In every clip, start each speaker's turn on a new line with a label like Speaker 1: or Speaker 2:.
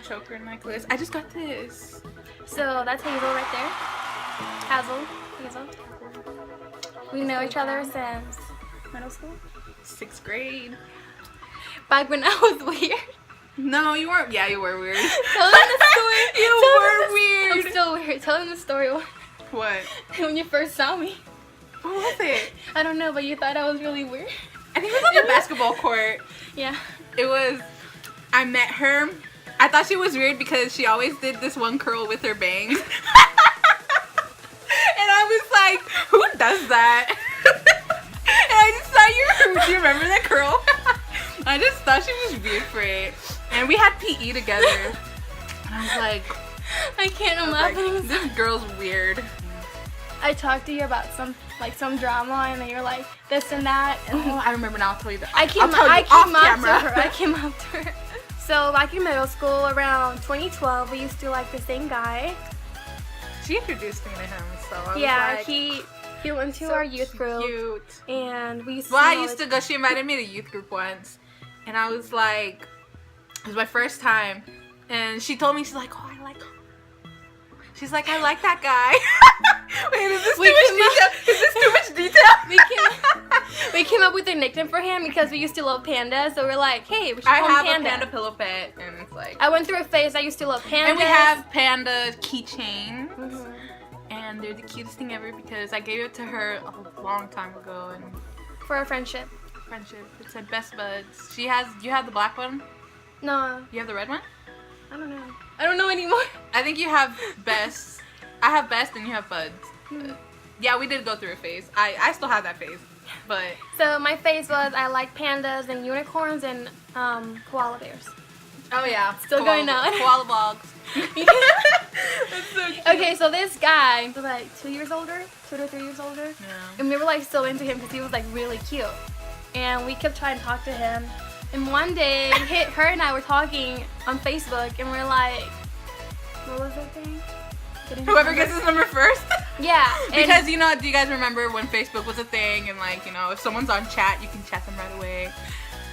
Speaker 1: choker necklace. I just got this.
Speaker 2: So that's Hazel right there. Hazel. We know each other since middle school.
Speaker 1: 6th grade.
Speaker 2: Back when I was weird.
Speaker 1: No, you weren't. Yeah, you were weird.
Speaker 2: Tell them the story.
Speaker 1: You were weird.
Speaker 2: I'm still weird. Tell them the story.
Speaker 1: What?
Speaker 2: When you first saw me.
Speaker 1: What was it?
Speaker 2: I don't know, but you thought I was really weird.
Speaker 1: I think it was on the basketball court.
Speaker 2: Yeah.
Speaker 1: It was, I met her. I thought she was weird because she always did this one curl with her bangs. And I was like, who does that? And I just thought do you remember that curl? I just thought she was weird for it. And we had PE together. And I was like,
Speaker 2: I can't imagine.
Speaker 1: This girl's weird.
Speaker 2: I talked to you about some drama, and then you're like this and that. And
Speaker 1: oh, I remember now. I'll tell you that.
Speaker 2: I came up to her. So back in middle school, around 2012, we used to like the same guy.
Speaker 1: She introduced me to him, so I was like,
Speaker 2: he went to our youth group,
Speaker 1: cute.
Speaker 2: and we used to.
Speaker 1: Well, I used to go. She invited me to youth group once, and I was like, it was my first time, and she told me, she's like, oh, I like him. She's like, I like that guy. Wait, is this too much detail?
Speaker 2: We came up with a nickname for him because we used to love pandas. So we're like, hey, we should call him
Speaker 1: I have
Speaker 2: Panda.
Speaker 1: a panda pillow pet, and it's like.
Speaker 2: I went through a phase. I used to love pandas.
Speaker 1: And we have panda keychains, and they're the cutest thing ever because I gave it to her a long time ago, and
Speaker 2: for our friendship.
Speaker 1: It said best buds. You have the black one?
Speaker 2: No.
Speaker 1: You have the red one?
Speaker 2: I don't know. I don't know anymore.
Speaker 1: I think you have best. I have best and you have buds. Yeah, we did go through a phase. I still have that phase, but.
Speaker 2: So my phase was I like pandas and unicorns and koala bears.
Speaker 1: Oh yeah.
Speaker 2: Still going on.
Speaker 1: Koala blogs.
Speaker 2: That's so cute. Okay, so this guy was like 2 years older, 2 to 3 years older.
Speaker 1: Yeah.
Speaker 2: And we were like still into him because he was like really cute. And we kept trying to talk to him. And one day, her and I were talking on Facebook, and we're like, what was that thing?
Speaker 1: Whoever gets his number first?
Speaker 2: Yeah.
Speaker 1: Because, do you guys remember when Facebook was a thing, and like, if someone's on chat, you can chat them right away.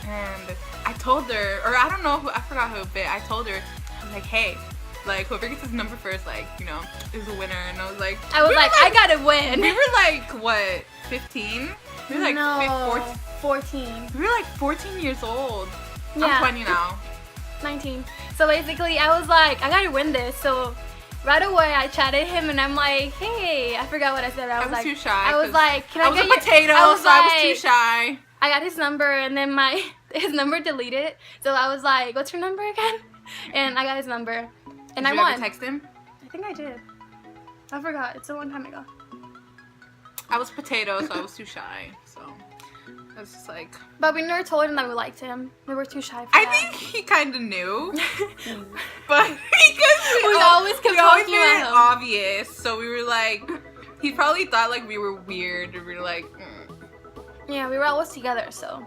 Speaker 1: And I told her, or I don't know who, I forgot who, but I told her, I was like, hey, like, whoever gets his number first, like, is a winner. And I was like,
Speaker 2: I gotta win.
Speaker 1: We were like, what, 15? We were like
Speaker 2: 14.
Speaker 1: We were like 14 years old.
Speaker 2: Yeah.
Speaker 1: I'm 20 now.
Speaker 2: 19. So basically, I was like, I gotta win this. So right away, I chatted him, and I'm like, hey, I forgot what I said. I was like,
Speaker 1: too shy.
Speaker 2: I was like, can I get
Speaker 1: a potato, I was too shy.
Speaker 2: I got his number, and then his number deleted. So I was like, what's your number again? And I got his number, and I won.
Speaker 1: Did you ever text him?
Speaker 2: I think I did. I forgot. It's a long time ago.
Speaker 1: I was potato, so I was too shy. So I was just like.
Speaker 2: But we never told him that we liked him. We were too shy for
Speaker 1: I
Speaker 2: that.
Speaker 1: think he kind of knew, but because
Speaker 2: we always kept talking
Speaker 1: made
Speaker 2: about
Speaker 1: it
Speaker 2: him.
Speaker 1: obvious. So we were like, he probably thought like we were weird, or we were like.
Speaker 2: Yeah, we were always together, so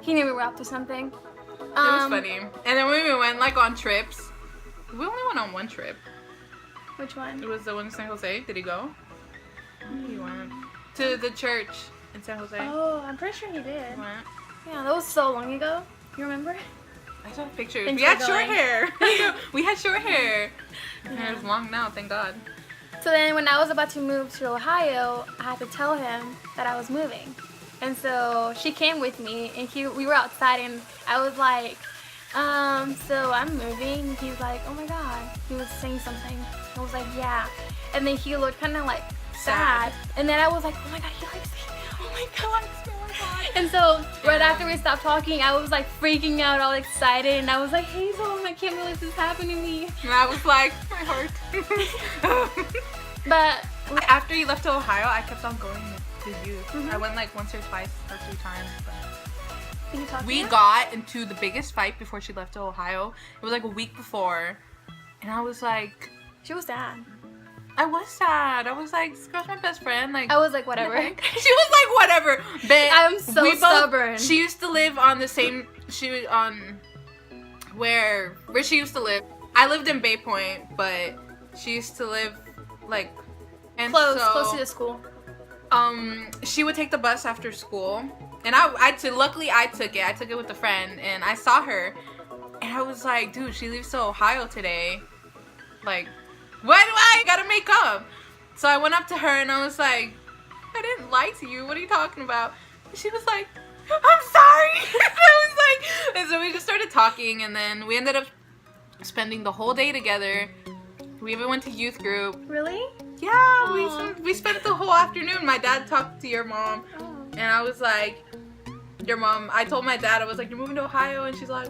Speaker 2: he knew we were up to something.
Speaker 1: It was funny. And then when we went like on trips, we only went on one trip.
Speaker 2: Which one?
Speaker 1: It was the one in San Jose. Did he go? He went to the church in San Jose.
Speaker 2: Oh, I'm pretty sure he did.
Speaker 1: He went.
Speaker 2: Yeah, that was so long ago. You remember?
Speaker 1: I saw pictures.
Speaker 2: Thanks
Speaker 1: We had
Speaker 2: for
Speaker 1: short
Speaker 2: going.
Speaker 1: hair. We had short hair. My hair is long now, thank God.
Speaker 2: So then when I was about to move to Ohio, I had to tell him that I was moving. And so she came with me, and we were outside, and I was like, so I'm moving. And he's like, oh my God. He was saying something. I was like, yeah. And then he looked kind of like sad. And then I was like, oh my God, he likes me. Oh my God. And so right after we stopped talking, I was like freaking out, all excited. And I was like, Hazel, I can't believe this is happening to me.
Speaker 1: And I was like, my heart.
Speaker 2: But
Speaker 1: after you left to Ohio, I kept on going to you. I went like once or twice or 3 times. But we got into the biggest fight before she left to Ohio. It was like a week before. And I was like...
Speaker 2: She was sad.
Speaker 1: I was sad. I was like, this girl's my best friend. Like,
Speaker 2: I was like, whatever.
Speaker 1: She was like, whatever. But
Speaker 2: I'm so stubborn.
Speaker 1: She used to live on the same... She was on... Where she used to live. I lived in Bay Point, but she used to live like... And
Speaker 2: close to the school.
Speaker 1: She would take the bus after school, and luckily I took it. I took it with a friend, and I saw her, And I was like, dude, she leaves to Ohio today. Like, why do I gotta make up? So I went up to her and I was like, I didn't lie to you. What are you talking about? And she was like, I'm sorry. And I was like, and so we just started talking, and then we ended up spending the whole day together. We even went to youth group.
Speaker 2: Really?
Speaker 1: Yeah, we spent the whole afternoon. My dad talked to your mom, and I was like, your mom, I told my dad, I was like, you're moving to Ohio, and she's like,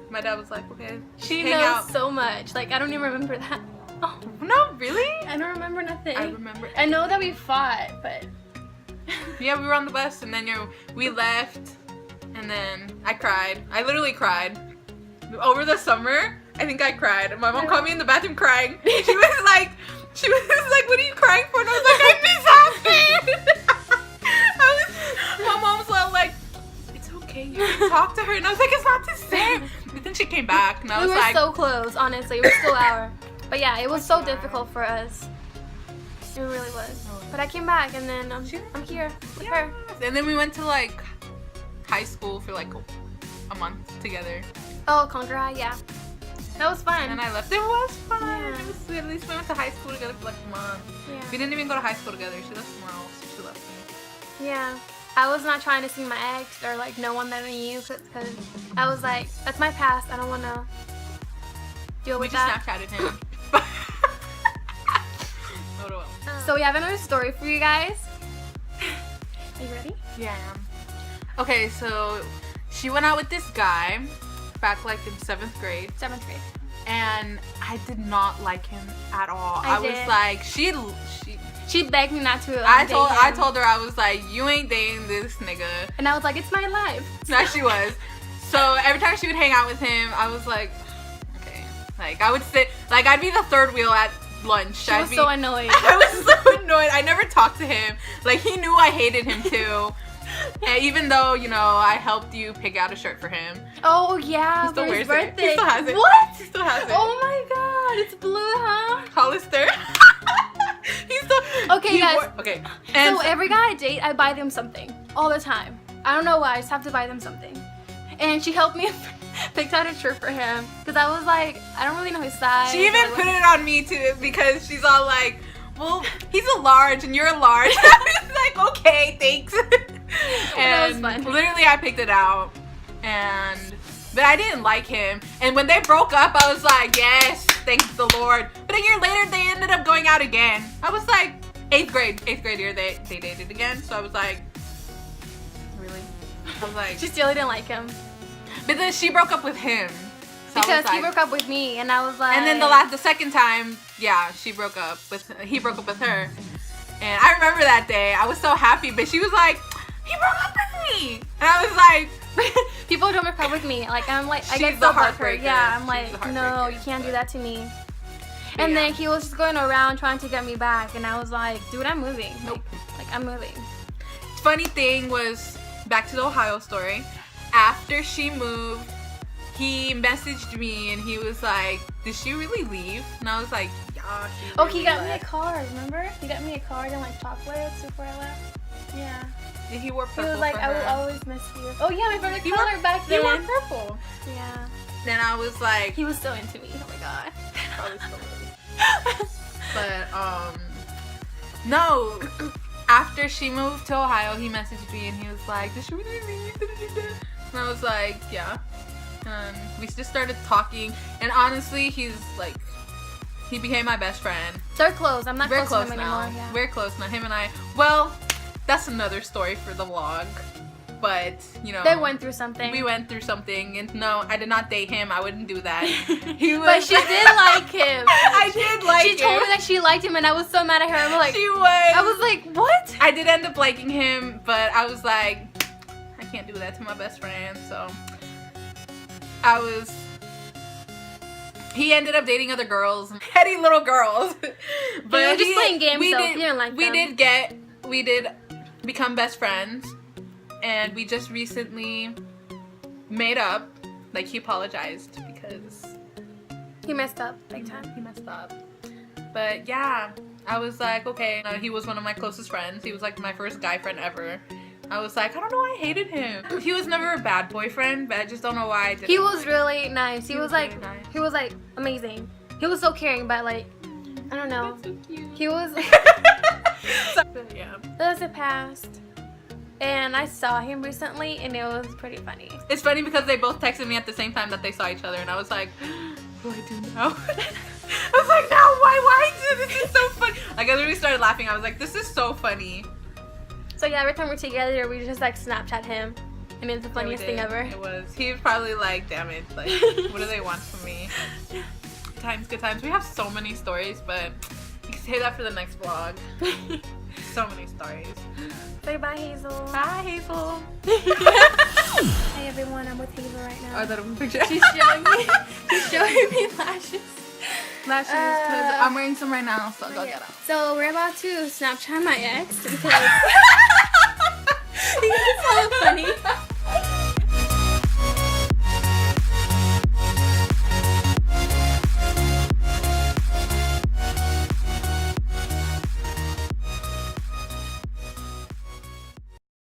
Speaker 1: my dad was like, okay.
Speaker 2: She
Speaker 1: hang
Speaker 2: knows
Speaker 1: out.
Speaker 2: so much. Like, I don't even remember that. Oh,
Speaker 1: No, really?
Speaker 2: I don't remember nothing.
Speaker 1: I remember.
Speaker 2: I know that we fought, but...
Speaker 1: Yeah, we were on the bus, and then we left, and then I cried. I literally cried. Over the summer, I think I cried. My mom caught me in the bathroom crying. She was like, what are you crying for? And I was like, I miss Austin. My mom was like, it's okay, you can talk to her. And I was like, it's not the same. But then she came back, and I was
Speaker 2: we were
Speaker 1: like,
Speaker 2: so close, honestly. We were still our. But yeah, it was so difficult for us. It really was. But I came back, and then I'm here with her.
Speaker 1: And then we went to like high school for like a month together.
Speaker 2: Oh, Conquer High, yeah. That was fun.
Speaker 1: And then I left. It was fun.
Speaker 2: Yeah.
Speaker 1: It was sweet. At least we went to high school together for like a month.
Speaker 2: Yeah.
Speaker 1: We didn't even go to high school together. She left somewhere else. She left me.
Speaker 2: Yeah. I was not trying to see my ex or like no one that I knew because I was like, that's my past. I don't want to deal with that.
Speaker 1: We just Snapchatted him. Oh, well.
Speaker 2: So we have another story for you guys. Are you ready?
Speaker 1: Yeah, I am. Okay, so she went out with this guy back like in 7th grade.
Speaker 2: 7th grade.
Speaker 1: And I did not like him at all.
Speaker 2: I
Speaker 1: was
Speaker 2: did.
Speaker 1: like,
Speaker 2: She begged me not to.
Speaker 1: I
Speaker 2: date him.
Speaker 1: told her, I was like, you ain't dating this nigga.
Speaker 2: And I was like, it's my life.
Speaker 1: No, she was. So every time she would hang out with him, I was like, okay. Like I would sit, like I'd be the third wheel at lunch.
Speaker 2: She was so annoyed.
Speaker 1: I was so annoyed. I never talked to him. Like he knew I hated him too. And even though, you know, I helped you pick out a shirt for him.
Speaker 2: Oh yeah,
Speaker 1: He still
Speaker 2: for his
Speaker 1: wears it.
Speaker 2: birthday.
Speaker 1: He still has it.
Speaker 2: What?
Speaker 1: He still has it.
Speaker 2: Oh my god, it's blue, huh?
Speaker 1: Hollister. He's still
Speaker 2: Okay, guys.
Speaker 1: Okay. And
Speaker 2: So every guy I date, I buy them something all the time. I don't know why, I just have to buy them something. And she helped me pick out a shirt for him because I was like, I don't really know his size.
Speaker 1: she even put it on me too because she's all like, well, he's a large and you're a large. I was like, okay, thanks.
Speaker 2: That was fun.
Speaker 1: Literally, I picked it out, but I didn't like him. And when they broke up, I was like, yes, thank the Lord. But a year later, they ended up going out again. I was like, 8th grade year, they dated again. So I was like, really? I was like,
Speaker 2: She still didn't like him
Speaker 1: but then she broke up with him. So I
Speaker 2: because
Speaker 1: was
Speaker 2: he
Speaker 1: like,
Speaker 2: broke up with me, and I was like.
Speaker 1: and then the second time, yeah, he broke up with her. And I remember that day. I was so happy, but she was like, he broke up with me. And I was like,
Speaker 2: people don't break up with me. Like I'm like I
Speaker 1: She's
Speaker 2: get
Speaker 1: the
Speaker 2: so butthurt.
Speaker 1: heartbreaker.
Speaker 2: Yeah, I'm
Speaker 1: She's
Speaker 2: like,
Speaker 1: the
Speaker 2: no,
Speaker 1: heartbreaker.
Speaker 2: you can't do that to me.
Speaker 1: But
Speaker 2: And
Speaker 1: yeah.
Speaker 2: then he was just going around trying to get me back, and I was like, dude, I'm moving.
Speaker 1: Nope.
Speaker 2: Like I'm moving.
Speaker 1: Funny thing was, back to the Ohio story. After she moved, he messaged me and he was like, did she really leave? And I was like, yeah, she
Speaker 2: Oh,
Speaker 1: really
Speaker 2: he got me a
Speaker 1: left."
Speaker 2: card. Remember? He got me a card and like chocolates before I left. Yeah.
Speaker 1: And he wore
Speaker 2: He
Speaker 1: purple
Speaker 2: was like,
Speaker 1: for
Speaker 2: I will
Speaker 1: her.
Speaker 2: always miss you. Oh yeah, my favorite
Speaker 1: He
Speaker 2: color
Speaker 1: wore-
Speaker 2: back
Speaker 1: He wore
Speaker 2: then.
Speaker 1: purple.
Speaker 2: Yeah.
Speaker 1: Then I was like,
Speaker 2: He was so into me. Oh my god.
Speaker 1: probably still is. But no. After she moved to Ohio, he messaged me and he was like, did she really leave? And I was like, yeah. And we just started talking. And honestly, he became my best friend.
Speaker 2: They're close. I'm not
Speaker 1: We're
Speaker 2: close to
Speaker 1: close
Speaker 2: him
Speaker 1: now.
Speaker 2: anymore. Yeah.
Speaker 1: We're close now. Him and I. Well, that's another story for the vlog. But, you know.
Speaker 2: They went through something.
Speaker 1: We went through something. And no, I did not date him. I wouldn't do that. He was.
Speaker 2: But she did like him.
Speaker 1: I did like him.
Speaker 2: She told me that she liked him, and I was so mad at her. I was like,
Speaker 1: She was.
Speaker 2: I was like, what?
Speaker 1: I did end up liking him, but I was like, I can't do that to my best friend. So he ended up dating other girls, petty little girls.
Speaker 2: But you were just playing games, though. You didn't like
Speaker 1: we
Speaker 2: them.
Speaker 1: we did become best friends, and we just recently made up. Like he apologized because
Speaker 2: He messed up big time.
Speaker 1: he messed up. But yeah, I was like, okay. He was one of my closest friends. He was like my first guy friend ever. I was like, I don't know why I hated him. He was never a bad boyfriend, but I just don't know why I didn't.
Speaker 2: He was really nice. He was like,
Speaker 1: really nice.
Speaker 2: he was like amazing. He was so caring, but like, I don't know.
Speaker 1: That's so cute.
Speaker 2: He was.
Speaker 1: But yeah.
Speaker 2: Those have passed, and I saw him recently, and it was pretty funny.
Speaker 1: It's funny because they both texted me at the same time that they saw each other, and I was like, what do I do now? I was like, no, why? This is so funny. Like, I literally started laughing. I was like, this is so funny.
Speaker 2: So yeah, every time we're together, we just like Snapchat him, and it's the funniest thing ever.
Speaker 1: It was. He was probably like, damn it, like, what do they want from me? Good times. We have so many stories, but you can save that for the next vlog. So many stories.
Speaker 2: Say bye, Hazel.
Speaker 1: Bye, Hazel.
Speaker 2: Hey everyone, I'm with Hazel right now.
Speaker 1: Oh, that was a picture.
Speaker 2: She's showing me lashes.
Speaker 1: Lashes, because I'm wearing some right now, so go get them.
Speaker 2: So we're about to Snapchat my ex because it's so funny.